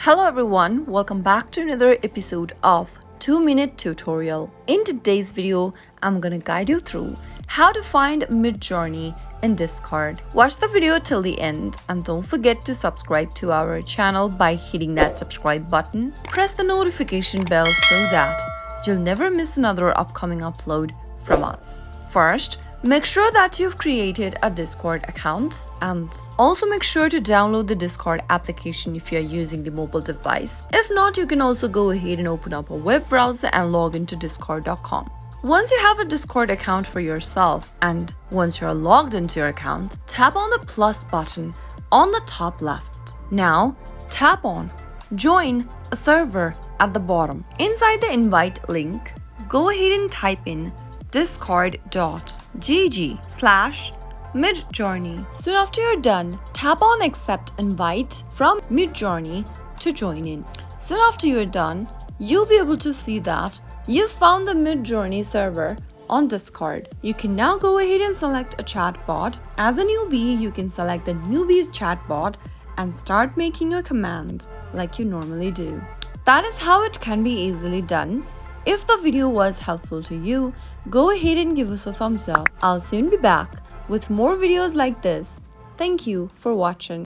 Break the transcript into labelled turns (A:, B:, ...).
A: Hello everyone, welcome back to another episode of 2-Minute Tutorial. In today's video, I'm gonna guide you through how to find Midjourney in Discord. Watch the video till the end and don't forget to subscribe to our channel by hitting that subscribe button. Press the notification bell so that you'll never miss another upcoming upload from us. First, make sure that you've created a Discord account and also make sure to download the Discord application if you're using the mobile device. If not, you can also go ahead and open up a web browser and log into discord.com. Once you have a Discord account for yourself and once you're logged into your account, tap on the plus button on the top left. Now, tap on Join a server at the bottom. Inside the invite link, go ahead and type in discord.gg/Midjourney. Soon after you're done, tap on accept invite from Midjourney to join in. Soon after you're done, you'll be able to see that you found the Midjourney server on Discord. You can now go ahead and select a chatbot. As a newbie, you can select the newbie's chatbot and start making a command like you normally do. That is how it can be easily done. If the video was helpful to you, go ahead and give us a thumbs up. I'll soon be back with more videos like this. Thank you for watching.